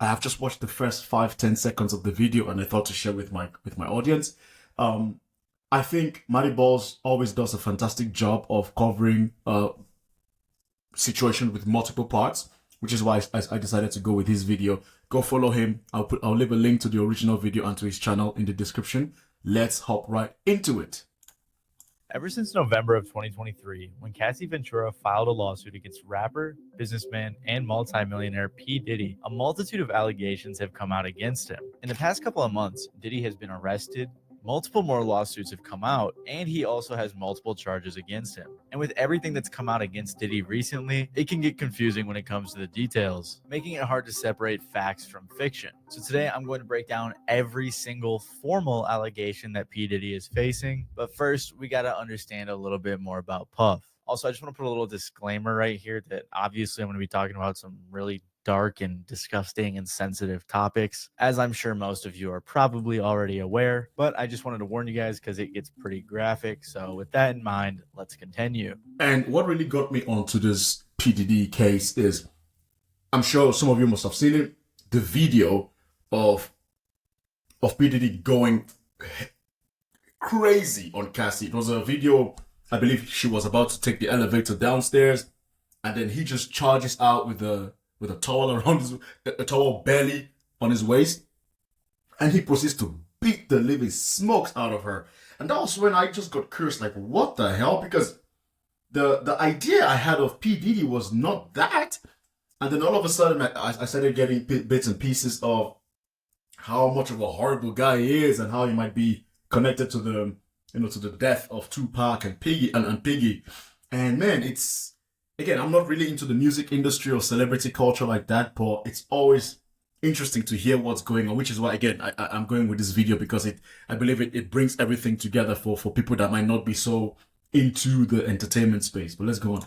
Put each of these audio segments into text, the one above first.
I have just watched the first 5-10 seconds of the video, and I thought to share with my audience. Um, I think mattyballz always does a fantastic job of covering situation with multiple parts, which is why I decided to go with his video. Go follow him. I'll leave a link to the original video and to his channel in the description. Let's hop right into it. Ever since November of 2023, when Cassie Ventura filed a lawsuit against rapper, businessman, and multimillionaire P. Diddy, a multitude of allegations have come out against him. In the past couple of months, Diddy has been arrested, multiple more lawsuits have come out, and he also has multiple charges against him. And with everything that's come out against Diddy recently, it can get confusing when it comes to the details, making it hard to separate facts from fiction. So today I'm going to break down every single formal allegation that P. Diddy is facing. But first, we got to understand a little bit more about Puff. Also, I just want to put a little disclaimer right here that obviously I'm going to be talking about some really dark and disgusting and sensitive topics, as I'm sure most of you are probably already aware, but I just wanted to warn you guys because it gets pretty graphic. So with that in mind, let's continue. And what really got me onto this P.Diddy case is, I'm sure some of you must have seen it, the video of P.Diddy going crazy on Cassie. It was a video, I believe she was about to take the elevator downstairs, and then he just charges out with a towel around a towel belly on his waist, and he proceeds to beat the living smokes out of her. And that was when I just got curious, like, what the hell? Because the idea I had of P. Diddy was not that. And then all of a sudden, I started getting bits and pieces of how much of a horrible guy he is, and how he might be connected to the death of Tupac and Piggy. And man, it's, again, I'm not really into the music industry or celebrity culture like that, but it's always interesting to hear what's going on, which is why, again, I'm going with this video, because I believe it brings everything together for people that might not be so into the entertainment space. But let's go on.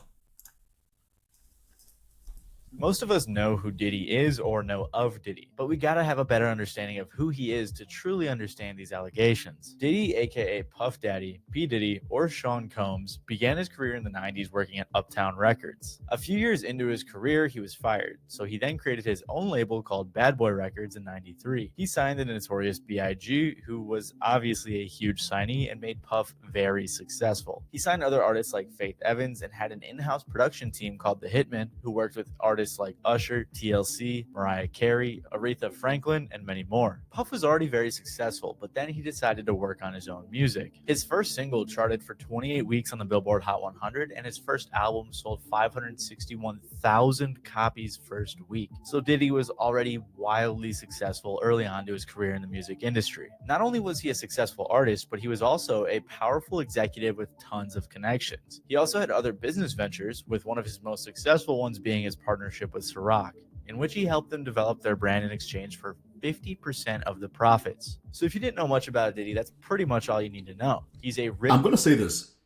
Most of us know who Diddy is or know of Diddy, but we gotta have a better understanding of who he is to truly understand these allegations. Diddy, aka Puff Daddy, P. Diddy, or Sean Combs, began his career in the 90s working at Uptown Records. A few years into his career, he was fired, so he then created his own label called Bad Boy Records in '93. He signed the notorious B.I.G., who was obviously a huge signee and made Puff very successful. He signed other artists like Faith Evans and had an in-house production team called The Hitmen, who worked with artists like Usher, TLC, Mariah Carey, Aretha Franklin, and many more. Puff was already very successful, but then he decided to work on his own music. His first single charted for 28 weeks on the Billboard Hot 100, and his first album sold 561,000 copies first week. So Diddy was already wildly successful early on to his career in the music industry. Not only was he a successful artist, but he was also a powerful executive with tons of connections. He also had other business ventures, with one of his most successful ones being his partnership with Ciroc, in which he helped them develop their brand in exchange for 50% of the profits. So if you didn't know much about Diddy, that's pretty much all you need to know. He's a rich... I'm going to say this.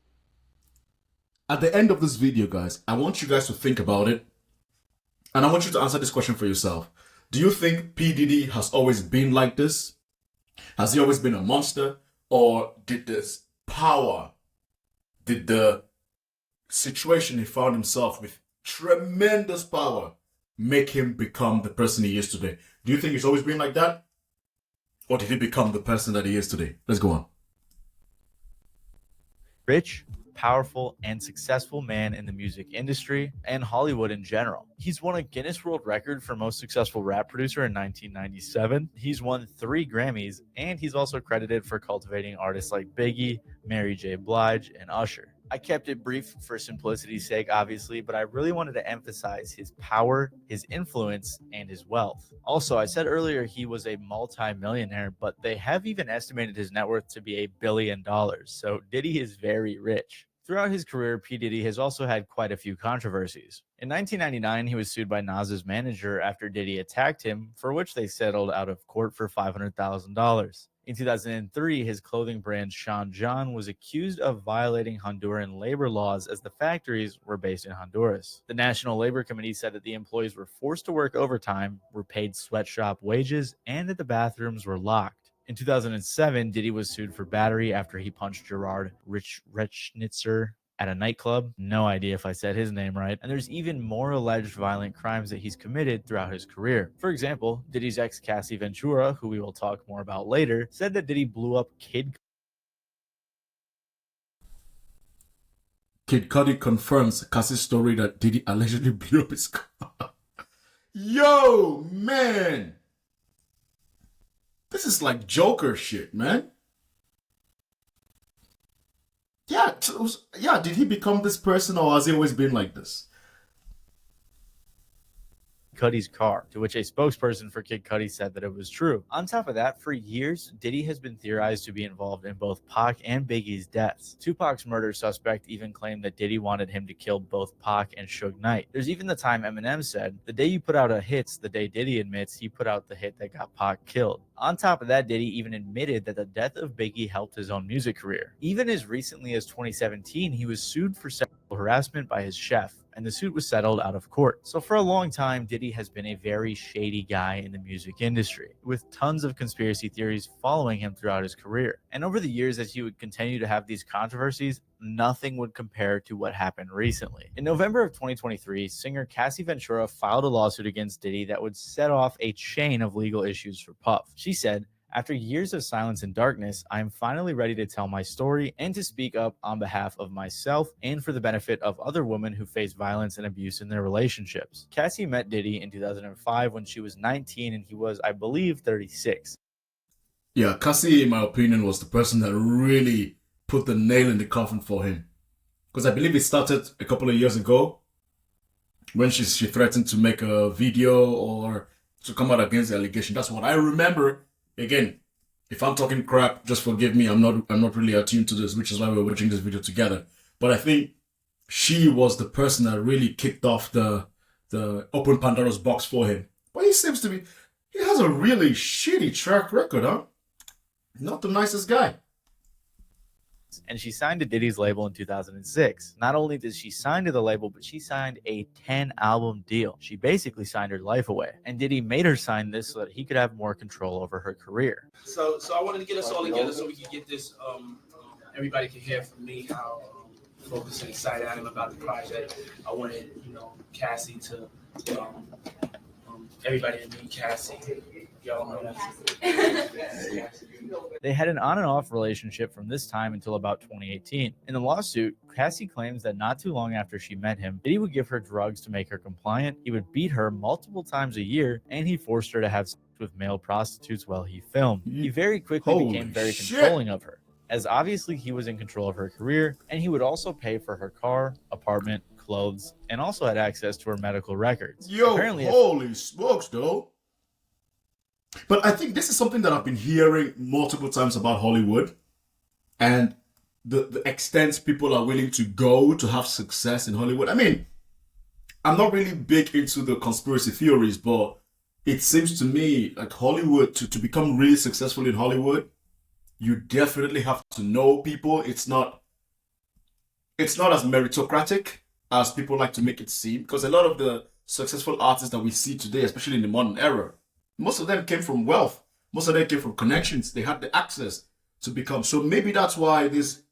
At the end of this video, guys, I want you guys to think about it, and I want you to answer this question for yourself. Do you think P. Diddy has always been like this? Has he always been a monster? Or did this power, did the situation he found himself with, tremendous power, make him become the person he is today? Do you think he's always been like that? Or did he become the person that he is today? Let's go on. Rich, powerful, and successful man in the music industry and Hollywood in general. He's won a Guinness World Record for most successful rap producer in 1997. He's won 3 Grammys, and he's also credited for cultivating artists like Biggie, Mary J. Blige, and Usher. I kept it brief for simplicity's sake, obviously, but I really wanted to emphasize his power, his influence, and his wealth. Also, I said earlier he was a multi-millionaire, but they have even estimated his net worth to be $1 billion, so Diddy is very rich. Throughout his career, P. Diddy has also had quite a few controversies. In 1999, he was sued by Nas's manager after Diddy attacked him, for which they settled out of court for $500,000. In 2003, his clothing brand Sean John was accused of violating Honduran labor laws, as the factories were based in Honduras. The National Labor Committee said that the employees were forced to work overtime, were paid sweatshop wages, and that the bathrooms were locked. In 2007, Diddy was sued for battery after he punched Gerard Rechnitzer at a nightclub. No idea if I said his name right. And there's even more alleged violent crimes that he's committed throughout his career. For example, Diddy's ex Cassie Ventura, who we will talk more about later, said that Diddy blew up Kid Cudi confirms Cassie's story that Diddy allegedly blew up his car. Yo, man. This is like Joker shit, man. Yeah, did he become this person or has he always been like this? Cudi's car, to which a spokesperson for Kid Cudi said that it was true. On top of that, for years, Diddy has been theorized to be involved in both Pac and Biggie's deaths. Tupac's murder suspect even claimed that Diddy wanted him to kill both Pac and Suge Knight. There's even the time Eminem said, "The day you put out a hit's the day Diddy admits he put out the hit that got Pac killed." On top of that, Diddy even admitted that the death of Biggie helped his own music career. Even as recently as 2017, he was sued for sexual harassment by his chef, and the suit was settled out of court. So for a long time, Diddy has been a very shady guy in the music industry, with tons of conspiracy theories following him throughout his career. And over the years, as he would continue to have these controversies, nothing would compare to what happened recently. In November of 2023, singer Cassie Ventura filed a lawsuit against Diddy that would set off a chain of legal issues for Puff. She said, "After years of silence and darkness, I am finally ready to tell my story and to speak up on behalf of myself and for the benefit of other women who face violence and abuse in their relationships." Cassie met Diddy in 2005 when she was 19 and he was, I believe, 36. Yeah, Cassie, in my opinion, was the person that really put the nail in the coffin for him. Because I believe it started a couple of years ago when she threatened to make a video or to come out against the allegation. That's what I remember. Again, if I'm talking crap, just forgive me. I'm not really attuned to this, which is why we're watching this video together. But I think she was the person that really kicked off the open Pandora's box for him. But he has a really shitty track record, huh? Not the nicest guy. And she signed to Diddy's label in 2006. Not only did she sign to the label, but she signed a 10-album deal. She basically signed her life away. And Diddy made her sign this so that he could have more control over her career. So I wanted to get us all together so we could get this, everybody can hear from me how focused and excited I am about the project. I wanted, Cassie to, everybody to meet Cassie. Y'all know that. They had an on and off relationship from this time until about 2018. In the lawsuit, Cassie claims that not too long after she met him, Diddy would give her drugs to make her compliant, he would beat her multiple times a year, and he forced her to have sex with male prostitutes while he filmed. He very quickly became very controlling of her, as obviously he was in control of her career, and he would also pay for her car, apartment, clothes, and also had access to her medical records. Yo, apparently, holy smokes, though. But I think this is something that I've been hearing multiple times about Hollywood and the extent people are willing to go to have success in Hollywood. I mean, I'm not really big into the conspiracy theories, but it seems to me like Hollywood, to become really successful in Hollywood, you definitely have to know people. It's not as meritocratic as people like to make it seem, because a lot of the successful artists that we see today, especially in the modern era, most of them came from wealth. Most of them came from connections. They had the access to become. So maybe that's why these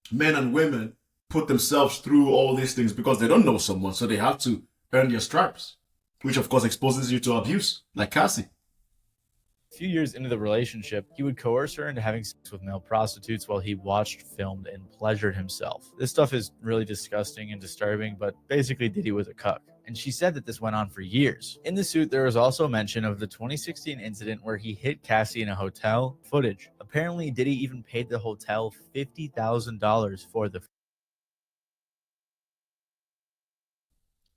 men and women put themselves through all these things, because they don't know someone. So they have to earn their stripes, which of course exposes you to abuse, like Cassie. A few years into the relationship, he would coerce her into having sex with male prostitutes while he watched, filmed, and pleasured himself. This stuff is really disgusting and disturbing, but basically Diddy was a cuck. And she said that this went on for years. In the suit, there was also mention of the 2016 incident where he hit Cassie in a hotel footage. Apparently, Diddy even paid the hotel $50,000 for the.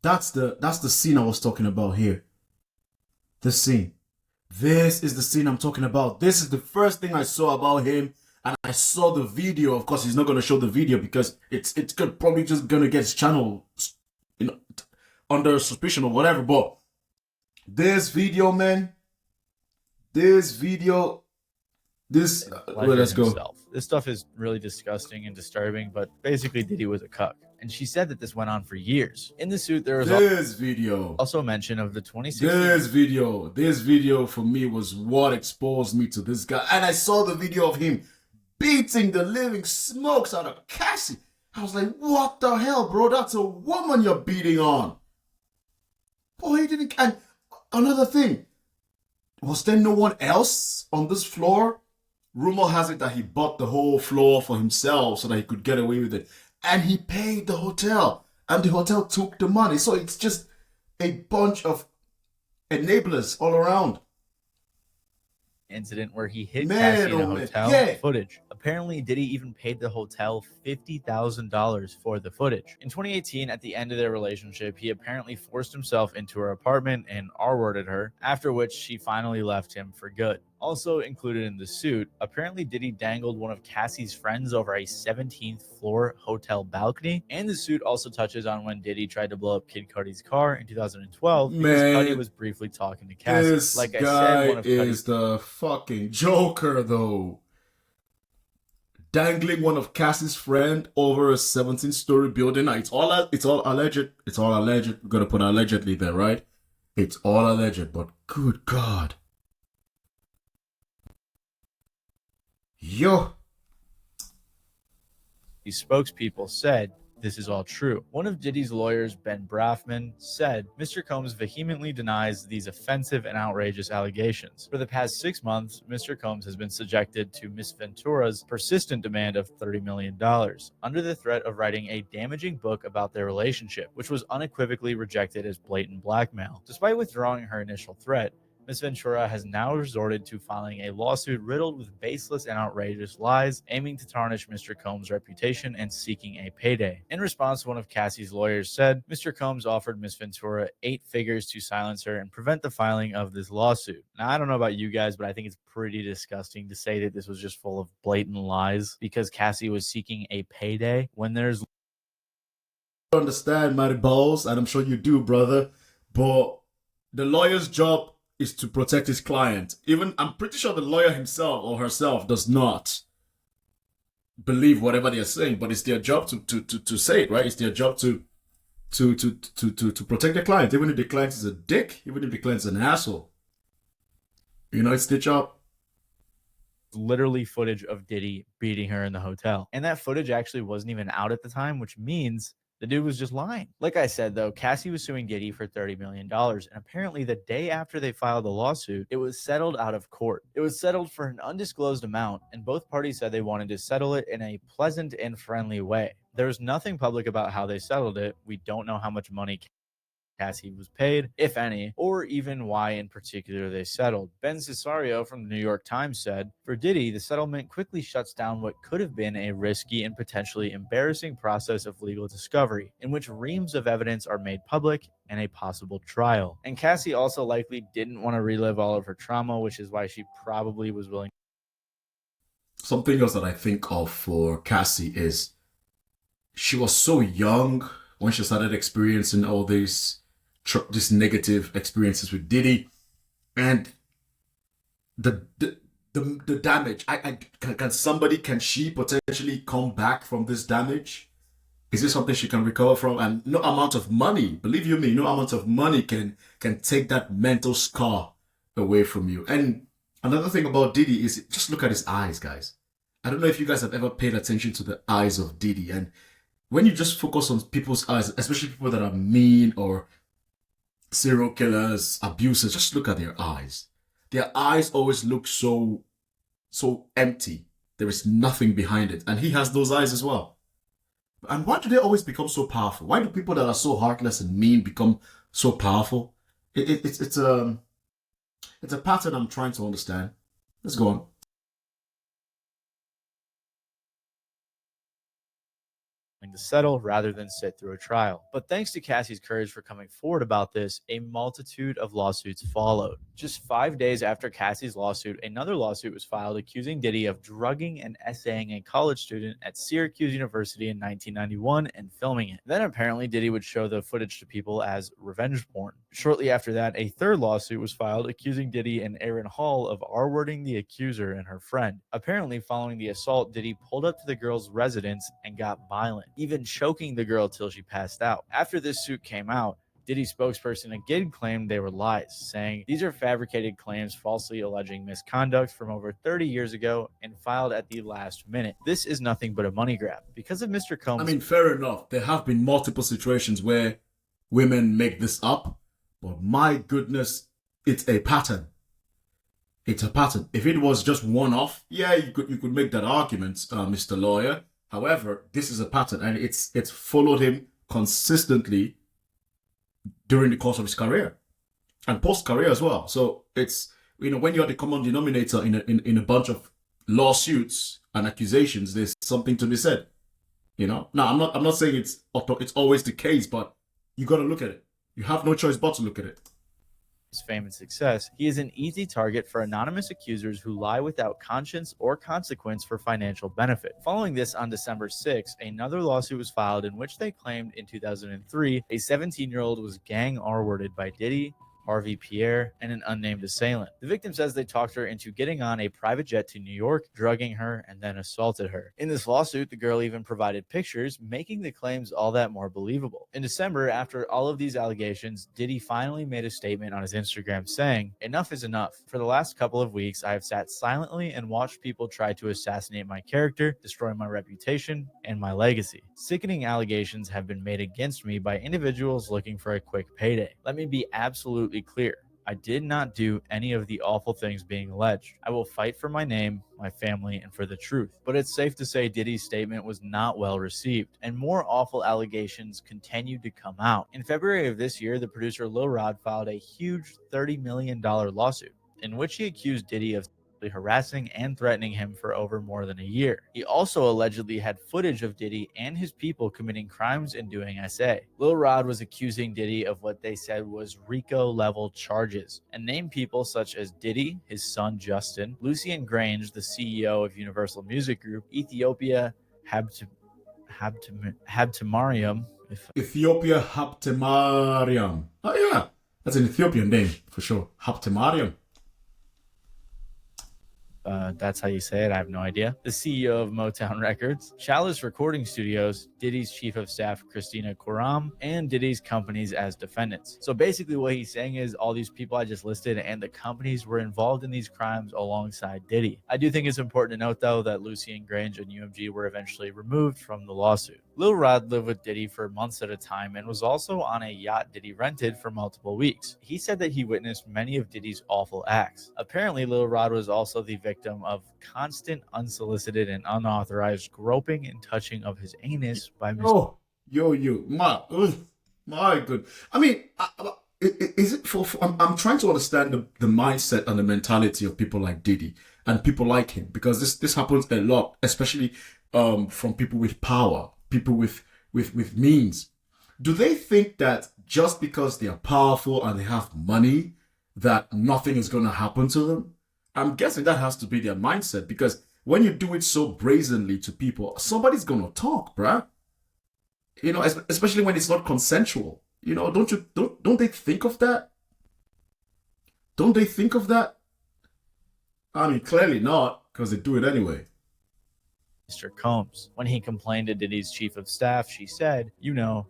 That's the scene I was talking about here. This scene. This is the scene I'm talking about. This is the first thing I saw about him, and I saw the video. Of course, he's not going to show the video because it's probably just going to get his channel, under suspicion or whatever. But this video, man, let's go. This stuff is really disgusting and disturbing, but basically Diddy was a cuck. And she said that this went on for years. In the suit, there was also mention of the 2016. This video for me was what exposed me to this guy. And I saw the video of him beating the living smokes out of Cassie. I was like, what the hell, bro? That's a woman you're beating on. Boy, he didn't. And another thing, was there no one else on this floor? Rumor has it that he bought the whole floor for himself so that he could get away with it. And he paid the hotel. And the hotel took the money. So it's just a bunch of enablers all around. Incident where he hit Cassie in a hotel. Yeah. Footage. Apparently, Diddy even paid the hotel $50,000 for the footage. In 2018, at the end of their relationship, he apparently forced himself into her apartment and R-worded her, after which she finally left him for good. Also included in the suit, apparently Diddy dangled one of Cassie's friends over a 17th floor hotel balcony, and the suit also touches on when Diddy tried to blow up Kid Cudi's car in 2012 because Cudi was briefly talking to Cassie. This like I guy said, one of is the fucking Joker, though. Dangling one of Cassie's friend over a 17-story building. Now, it's all alleged. It's all alleged. We're gonna put allegedly there, right? It's all alleged, but good God. Yo. These spokespeople said this is all true. One of Diddy's lawyers, Ben Brafman, said Mr. Combs vehemently denies these offensive and outrageous allegations. For the past 6 months, Mr. Combs has been subjected to Miss Ventura's persistent demand of $30 million, under the threat of writing a damaging book about their relationship, which was unequivocally rejected as blatant blackmail. Despite withdrawing her initial threat, Ms. Ventura has now resorted to filing a lawsuit riddled with baseless and outrageous lies, aiming to tarnish Mr. Combs' reputation and seeking a payday. In response, one of Cassie's lawyers said Mr. Combs offered Ms. Ventura 8 figures to silence her and prevent the filing of this lawsuit. Now, I don't know about you guys, but I think it's pretty disgusting to say that this was just full of blatant lies because Cassie was seeking a payday when there's... I understand, mattyballz, and I'm sure you do, brother, but the lawyer's job is to protect his client. Even, I'm pretty sure the lawyer himself or herself does not believe whatever they're saying, but it's their job to say it, right? It's their job to protect the client, even if the client is a dick, even if the client's an asshole. You know, it's their job. Literally footage of Diddy beating her in the hotel. And that footage actually wasn't even out at the time, which means the dude was just lying. Like I said, though, Cassie was suing Diddy for $30 million. And apparently the day after they filed the lawsuit, it was settled out of court. It was settled for an undisclosed amount, and both parties said they wanted to settle it in a pleasant and friendly way. There's nothing public about how they settled it. We don't know how much money Cassie was paid, if any, or even why in particular they settled. Ben Cesario from the New York Times said, for Diddy, the settlement quickly shuts down what could have been a risky and potentially embarrassing process of legal discovery, in which reams of evidence are made public and a possible trial. And Cassie also likely didn't want to relive all of her trauma, which is why she probably was willing. Something else that I think of for Cassie is she was so young when she started experiencing all these negative experiences with Diddy, and the damage. Can she potentially come back from this damage? Is this something she can recover from? And no amount of money, believe you me, no amount of money can take that mental scar away from you. And another thing about Diddy is just look at his eyes, guys. I don't know if you guys have ever paid attention to the eyes of Diddy, and when you just focus on people's eyes, especially people that are mean or serial killers, abusers, just look at their eyes. Their eyes always look so empty. There is nothing behind it. And he has those eyes as well. And why do they always become so powerful? Why do people that are so heartless and mean become so powerful? It's a pattern I'm trying to understand. Let's go on. To settle rather than sit through a trial. But thanks to Cassie's courage for coming forward about this, a multitude of lawsuits followed. Just 5 days after Cassie's lawsuit, another lawsuit was filed accusing Diddy of drugging and essaying a college student at Syracuse University in 1991 and filming it. Then apparently Diddy would show the footage to people as revenge porn. Shortly after that, a third lawsuit was filed accusing Diddy and Aaron Hall of R-wording the accuser and her friend. Apparently, following the assault, Diddy pulled up to the girl's residence and got violent, even choking the girl till she passed out. After this suit came out, Diddy's spokesperson again claimed they were lies, saying these are fabricated claims falsely alleging misconduct from over 30 years ago and filed at the last minute. This is nothing but a money grab. Because of Mr. Combs. I mean, fair enough. There have been multiple situations where women make this up, but my goodness, it's a pattern. It's a pattern. If it was just one-off, yeah, you could make that argument, Mr. Lawyer. However, this is a pattern, and it's followed him consistently during the course of his career and post-career as well. So it's, when you're the common denominator in a bunch of lawsuits and accusations, there's something to be said. Now I'm not saying it's always the case, but you got to look at it. You have no choice but to look at it. His fame and success, he is an easy target for anonymous accusers who lie without conscience or consequence for financial benefit. Following this, on December 6, another lawsuit was filed in which they claimed in 2003 a 17-year-old was gang R-worded by Diddy, Harvey Pierre, and an unnamed assailant. The victim says they talked her into getting on a private jet to New York, drugging her, and then assaulted her. In this lawsuit, the girl even provided pictures, making the claims all that more believable. In December, after all of these allegations, Diddy finally made a statement on his Instagram saying, "Enough is enough. For the last couple of weeks, I have sat silently and watched people try to assassinate my character, destroy my reputation, and my legacy. Sickening allegations have been made against me by individuals looking for a quick payday. Let me be absolutely clear. I did not do any of the awful things being alleged. I will fight for my name, my family, and for the truth." But it's safe to say Diddy's statement was not well received, and more awful allegations continued to come out. In February of this year, the producer Lil Rod filed a huge $30 million lawsuit in which he accused Diddy of harassing and threatening him for over more than a year. He also allegedly had footage of Diddy and his people committing crimes and doing SA. Lil Rod was accusing Diddy of what they said was RICO-level charges, and named people such as Diddy, his son Justin, Lucian Grange, the CEO of Universal Music Group, Ethiopia Habtemariam. Ethiopia Habtemariam. Oh yeah, that's an Ethiopian name for sure. Habtemariam. That's how you say it. I have no idea. The CEO of Motown Records, Chalice Recording Studios, Diddy's chief of staff, Christina Koram, and Diddy's companies as defendants. So basically what he's saying is all these people I just listed and the companies were involved in these crimes alongside Diddy. I do think it's important to note, though, that Lucian Grange and UMG were eventually removed from the lawsuit. Lil Rod lived with Diddy for months at a time and was also on a yacht Diddy rented for multiple weeks. He said that he witnessed many of Diddy's awful acts. Apparently, Lil Rod was also the victim of constant, unsolicited, and unauthorized groping and touching of his anus by Mr. My good. I mean, is it for I'm trying to understand the mindset and the mentality of people like Diddy and people like him, because this happens a lot, especially from people with power, people with means. Do they think that just because they are powerful and they have money, that nothing is going to happen to them? I'm guessing that has to be their mindset, because when you do it so brazenly to people, somebody's going to talk, bruh. Especially when it's not consensual. Don't they think of that? Don't they think of that? I mean, clearly not, because they do it anyway. Mr. Combs. When he complained to Diddy's chief of staff, she said,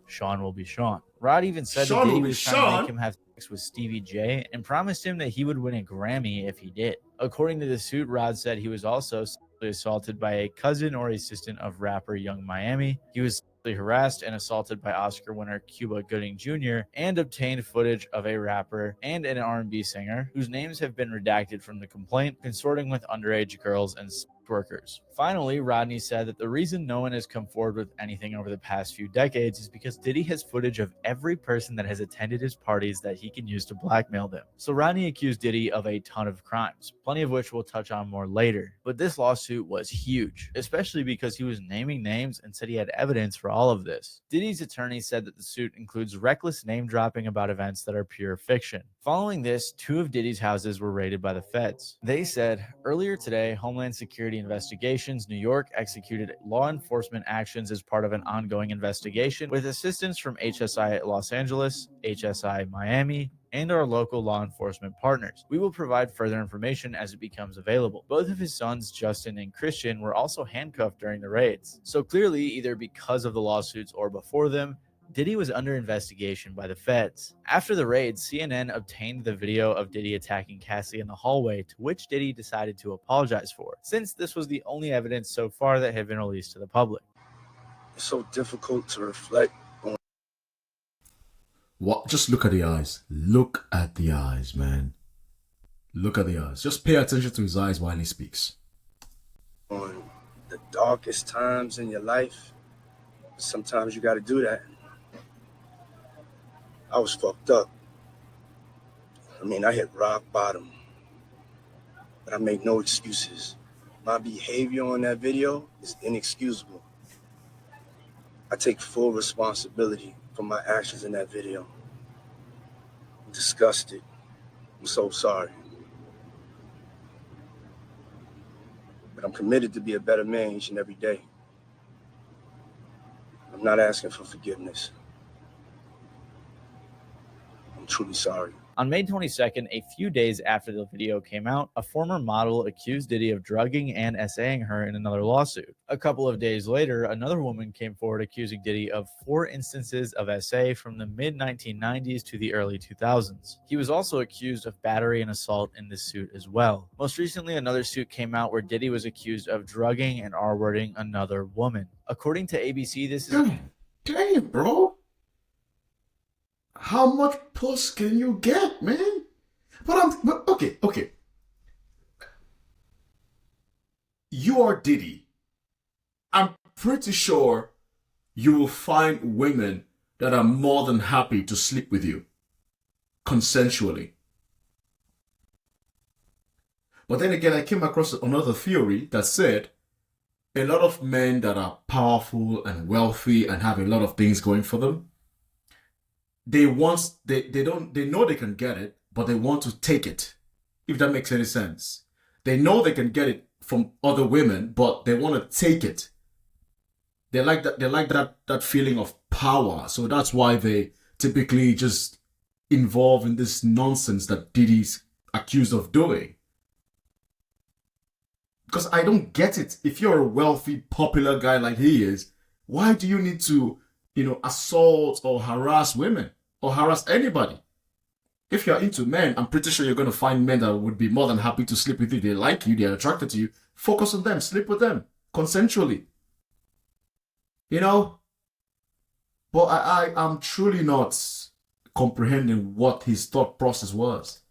Sean will be Sean. Rod even said that Diddy was trying to make him have sex with Stevie J and promised him that he would win a Grammy if he did. According to the suit, Rod said he was also sexually assaulted by a cousin or assistant of rapper Young Miami. He was sexually harassed and assaulted by Oscar winner Cuba Gooding Jr. and obtained footage of a rapper and an R&B singer whose names have been redacted from the complaint, consorting with underage girls and workers. Finally, Rodney said that the reason no one has come forward with anything over the past few decades is because Diddy has footage of every person that has attended his parties that he can use to blackmail them. So Rodney accused Diddy of a ton of crimes, plenty of which we'll touch on more later. But this lawsuit was huge, especially because he was naming names and said he had evidence for all of this. Diddy's attorney said that the suit includes reckless name dropping about events that are pure fiction. Following this, 2 of Diddy's houses were raided by the feds. They said, earlier today, Homeland Security Investigations New York executed law enforcement actions as part of an ongoing investigation with assistance from HSI Los Angeles, HSI Miami, and our local law enforcement partners. We will provide further information as it becomes available. Both of his sons, Justin and Christian, were also handcuffed during the raids. So clearly, either because of the lawsuits or before them, Diddy was under investigation by the feds. After the raid, CNN obtained the video of Diddy attacking Cassie in the hallway, to which Diddy decided to apologize for, since this was the only evidence so far that had been released to the public. It's so difficult to reflect on. What? Just look at the eyes. Look at the eyes, man. Look at the eyes. Just pay attention to his eyes while he speaks. On the darkest times in your life, sometimes you got to do that. I was fucked up. I mean, I hit rock bottom, but I make no excuses. My behavior on that video is inexcusable. I take full responsibility for my actions in that video. I'm disgusted. I'm so sorry. But I'm committed to be a better man each and every day. I'm not asking for forgiveness. I'm truly sorry. On May 22nd, a few days after the video came out, a former model accused Diddy of drugging and SAing her in another lawsuit. A couple of days later, another woman came forward accusing Diddy of 4 instances of SA from the mid-1990s to the early 2000s. He was also accused of battery and assault in this suit as well. Most recently, another suit came out where Diddy was accused of drugging and R-wording another woman. According to ABC, this is... Damn, bro. How much puss can you get, man? But okay. You are Diddy. I'm pretty sure you will find women that are more than happy to sleep with you consensually. But then again, I came across another theory that said a lot of men that are powerful and wealthy and have a lot of things going for them, they know they can get it, but they want to take it, if that makes any sense. They know they can get it from other women, but they want to take it. They like that feeling of power. So that's why they typically just involve in this nonsense that Diddy's accused of doing. Because I don't get it. If you're a wealthy, popular guy like he is, why do you need to, assault or harass women or harass anybody? If you're into men, I'm pretty sure you're going to find men that would be more than happy to sleep with you. They like you, they're attracted to you. Focus on them, sleep with them, consensually. But I'm truly not comprehending what his thought process was.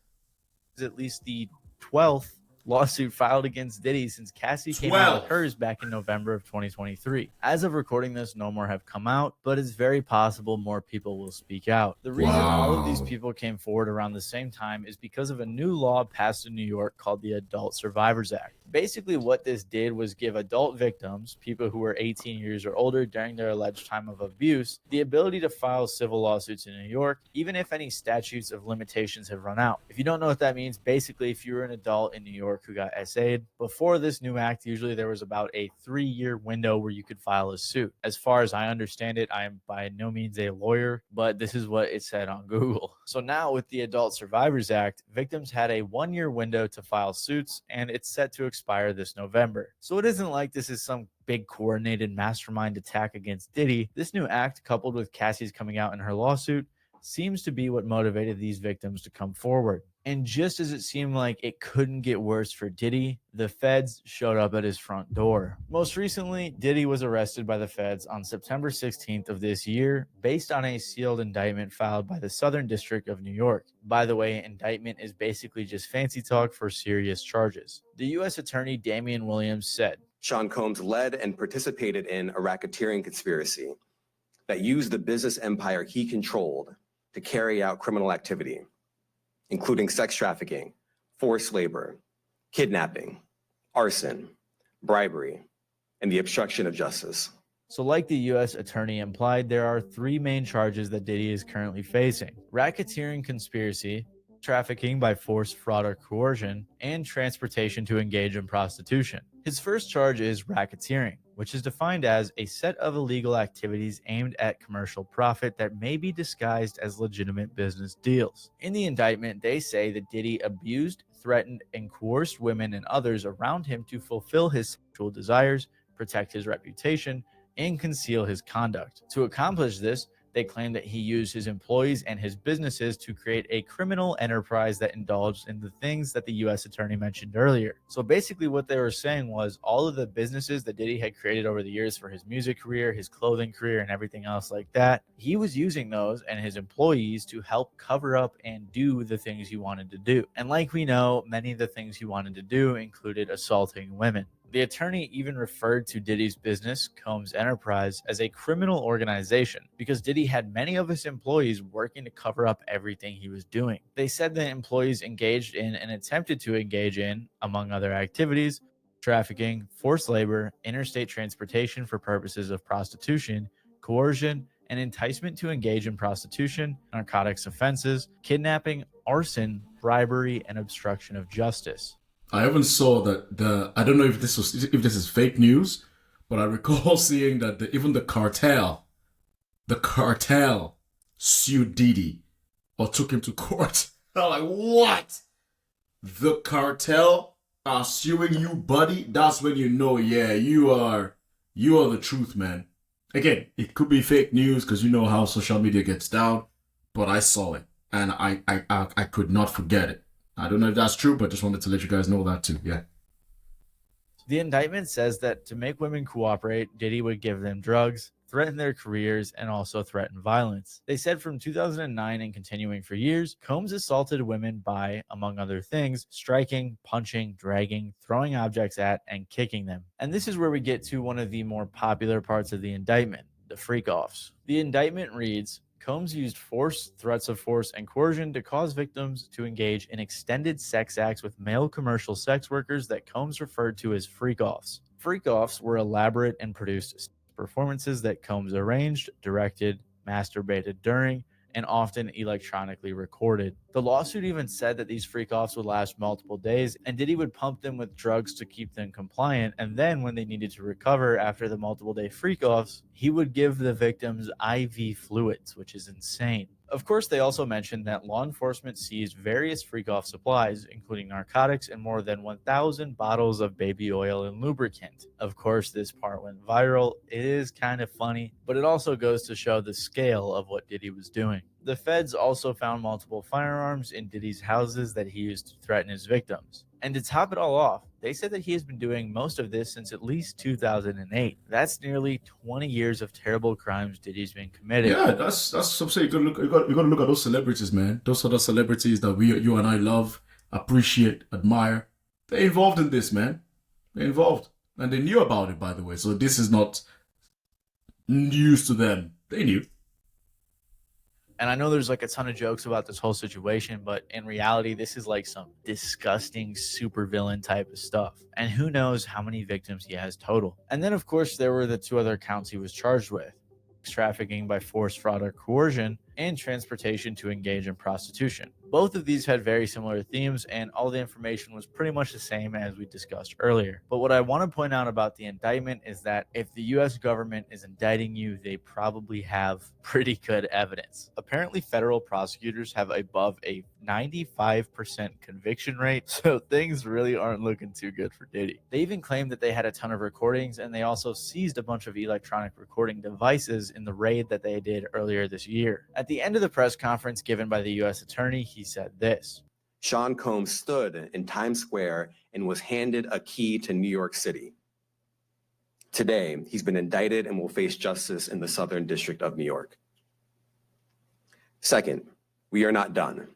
At least the 12th lawsuit filed against Diddy since Cassie came out with hers back in November of 2023. As of recording this, no more have come out, but it's very possible more people will speak out. The reason all of these people came forward around the same time is because of a new law passed in New York called the Adult Survivors Act. Basically, what this did was give adult victims, people who were 18 years or older during their alleged time of abuse, the ability to file civil lawsuits in New York, even if any statutes of limitations have run out. If you don't know what that means, basically, if you were an adult in New York who got SA'd, before this new act, usually there was about a 3-year window where you could file a suit. As far as I understand it, I am by no means a lawyer, but this is what it said on Google. So now with the Adult Survivors Act, victims had a 1-year window to file suits, and it's set to expire this November. So it isn't like this is some big coordinated mastermind attack against Diddy. This new act, coupled with Cassie's coming out in her lawsuit, seems to be what motivated these victims to come forward. And just as it seemed like it couldn't get worse for Diddy, the feds showed up at his front door. Most recently, Diddy was arrested by the feds on September 16th of this year based on a sealed indictment filed by the Southern District of New York. By the way, indictment is basically just fancy talk for serious charges. The U.S. Attorney Damian Williams said, Sean Combs led and participated in a racketeering conspiracy that used the business empire he controlled to carry out criminal activity, including sex trafficking, forced labor, kidnapping, arson, bribery, and the obstruction of justice. So like the U.S. Attorney implied, there are 3 main charges that Diddy is currently facing: racketeering conspiracy, trafficking by force, fraud, or coercion, and transportation to engage in prostitution. His first charge is racketeering, which is defined as a set of illegal activities aimed at commercial profit that may be disguised as legitimate business deals. In the indictment, they say that Diddy abused, threatened, and coerced women and others around him to fulfill his sexual desires, protect his reputation, and conceal his conduct. To accomplish this, They claim that he used his employees and his businesses to create a criminal enterprise that indulged in the things that the U.S. attorney mentioned earlier. So basically what they were saying was all of the businesses that Diddy had created over the years for his music career, his clothing career, and everything else like that, he was using those and his employees to help cover up and do the things he wanted to do. And like we know, many of the things he wanted to do included assaulting women. The attorney even referred to Diddy's business, Combs Enterprise, as a criminal organization because Diddy had many of his employees working to cover up everything he was doing. They said the employees engaged in and attempted to engage in, among other activities, trafficking, forced labor, interstate transportation for purposes of prostitution, coercion, and enticement to engage in prostitution, narcotics offenses, kidnapping, arson, bribery, and obstruction of justice. I even saw that I don't know if this is fake news, but I recall seeing that even the cartel sued Diddy or took him to court. I'm like, what? The cartel are suing you, buddy? That's when you know, yeah, you are the truth, man. Again, it could be fake news because you know how social media gets down, but I saw it and I could not forget it. I don't know if that's true, but just wanted to let you guys know that too. Yeah. The indictment says that to make women cooperate, Diddy would give them drugs, threaten their careers, and also threaten violence. They said from 2009 and continuing for years, Combs assaulted women by, among other things, striking, punching, dragging, throwing objects at, and kicking them. And this is where we get to one of the more popular parts of the indictment, the freak-offs. The indictment reads, Combs used force, threats of force, and coercion to cause victims to engage in extended sex acts with male commercial sex workers that Combs referred to as freak-offs. Freak-offs were elaborate and produced performances that Combs arranged, directed, masturbated during, and often electronically recorded. The lawsuit even said that these freak-offs would last multiple days, and Diddy would pump them with drugs to keep them compliant, and then when they needed to recover after the multiple-day freak-offs, he would give the victims IV fluids, which is insane. Of course, they also mentioned that law enforcement seized various freak-off supplies, including narcotics and more than 1,000 bottles of baby oil and lubricant. Of course, this part went viral. It is kind of funny, but it also goes to show the scale of what Diddy was doing. The feds also found multiple firearms in Diddy's houses that he used to threaten his victims. And to top it all off, they said that he has been doing most of this since at least 2008. That's nearly 20 years of terrible crimes Diddy's been committed. Yeah, that's what I'm saying. You got to look at those celebrities, man. Those are the celebrities that you and I love, appreciate, admire. They're involved in this, man. They're involved. And they knew about it, by the way. So this is not news to them. They knew. And I know there's like a ton of jokes about this whole situation, but in reality, this is like some disgusting supervillain type of stuff. And who knows how many victims he has total. And then, of course, there were the two other counts he was charged with: trafficking by force, fraud, or coercion, and transportation to engage in prostitution. Both of these had very similar themes, and all the information was pretty much the same as we discussed earlier. But what I want to point out about the indictment is that if the US government is indicting you, they probably have pretty good evidence. Apparently, federal prosecutors have above a 95% conviction rate, so things really aren't looking too good for Diddy. They even claimed that they had a ton of recordings, and they also seized a bunch of electronic recording devices in the raid that they did earlier this year. At the end of the press conference given by the U.S. attorney, he said this: Sean Combs stood in Times Square and was handed a key to New York City. Today, he's been indicted and will face justice in the Southern District of New York. Second, we are not done.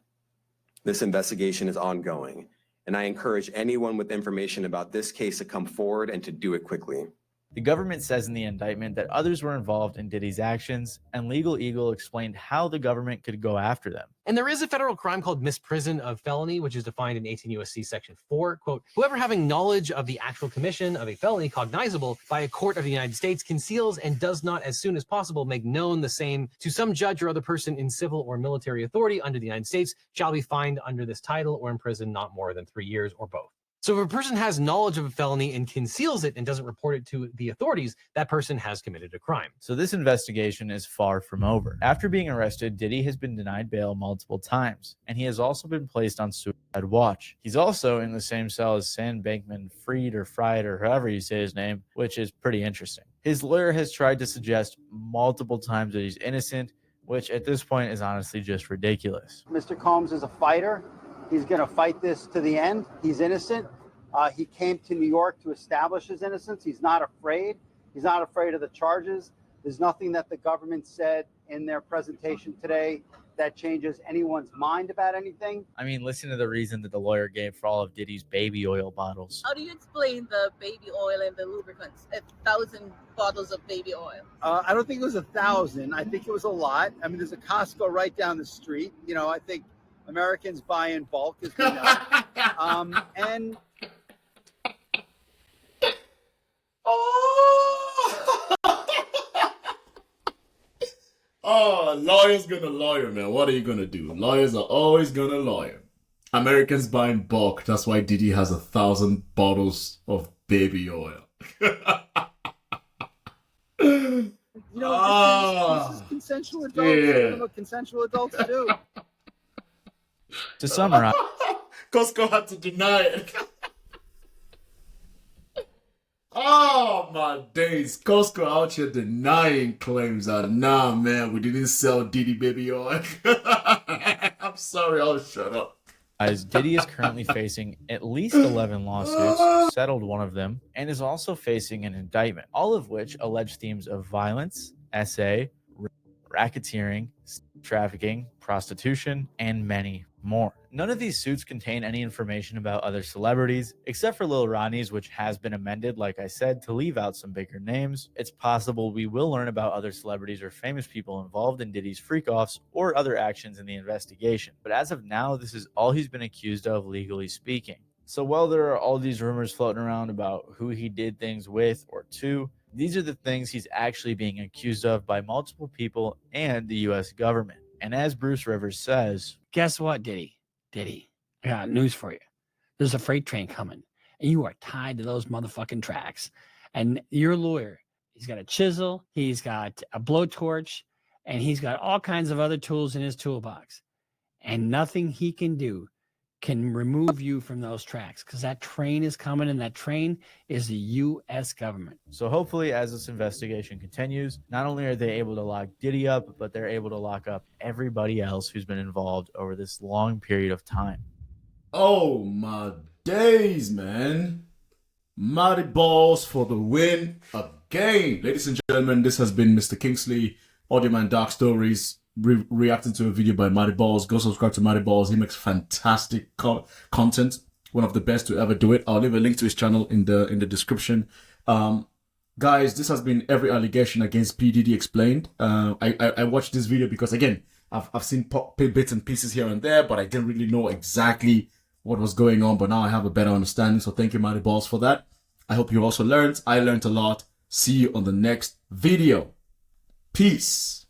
This investigation is ongoing, and I encourage anyone with information about this case to come forward and to do it quickly. The government says in the indictment that others were involved in Diddy's actions, and Legal Eagle explained how the government could go after them. And there is a federal crime called misprision of felony, which is defined in 18 U.S.C. Section 4. Quote, whoever having knowledge of the actual commission of a felony cognizable by a court of the United States conceals and does not as soon as possible make known the same to some judge or other person in civil or military authority under the United States shall be fined under this title or imprisoned not more than 3 years or both. So if a person has knowledge of a felony and conceals it and doesn't report it to the authorities, that person has committed a crime. So this investigation is far from over. After being arrested, Diddy has been denied bail multiple times, and he has also been placed on suicide watch. He's also in the same cell as Sam Bankman-Fried or Fried or however you say his name, which is pretty interesting. His lawyer has tried to suggest multiple times that he's innocent, which at this point is honestly just ridiculous. Mr. Combs is a fighter. He's going to fight this to the end. He's innocent. He came to New York to establish his innocence. He's not afraid. He's not afraid of the charges. There's nothing that the government said in their presentation today that changes anyone's mind about anything. I mean, listen to the reason that the lawyer gave for all of Diddy's baby oil bottles. How do you explain the baby oil and the lubricants? 1,000 bottles of baby oil. I don't think it was 1,000. I think it was a lot. I mean, there's a Costco right down the street. You know, I think Americans buy in bulk, as we know. And oh, lawyer's gonna lawyer, man. What are you gonna do? Lawyers are always gonna lawyer. Americans buy in bulk. That's why Diddy has 1,000 bottles of baby oil. you know, this is consensual adults. Yeah. Doing what consensual adults do. To summarize, Costco had to deny it. Oh my days. Costco out here denying claims that, nah, man, we didn't sell Diddy baby oil. I'm sorry, I'll shut up. Diddy is currently facing at least 11 lawsuits, settled one of them, and is also facing an indictment, all of which allege themes of violence, SA, racketeering, trafficking, prostitution, and many more. None of these suits contain any information about other celebrities, except for Lil Ronnie's, which has been amended, like I said, to leave out some bigger names. It's possible we will learn about other celebrities or famous people involved in Diddy's freak-offs or other actions in the investigation. But as of now, this is all he's been accused of, legally speaking. So while there are all these rumors floating around about who he did things with or to, these are the things he's actually being accused of by multiple people and the US government. And as Bruce Rivers says, guess what, Diddy? Diddy, I got news for you. There's a freight train coming, and you are tied to those motherfucking tracks. And your lawyer, he's got a chisel, he's got a blowtorch, and he's got all kinds of other tools in his toolbox. And nothing he can do can remove you from those tracks, because that train is coming, and that train is the U.S. government. So hopefully, as this investigation continues, not only are they able to lock Diddy up, but they're able to lock up everybody else who's been involved over this long period of time. Oh my days, man. Mattyballz for the win again. Ladies and gentlemen, this has been Mr. Kingsley, Audio Man Dark Stories, reacting to a video by Mattyballz. Go subscribe to Mattyballz. He makes fantastic content. One of the best to ever do it. I'll leave a link to his channel in the description. Guys, this has been Every Allegation Against P.Diddy Explained. I watched this video because, again, I've seen bits and pieces here and there, but I didn't really know exactly what was going on. But now I have a better understanding. So thank you, Mattyballz, for that. I hope you also learned. I learned a lot. See you on the next video. Peace.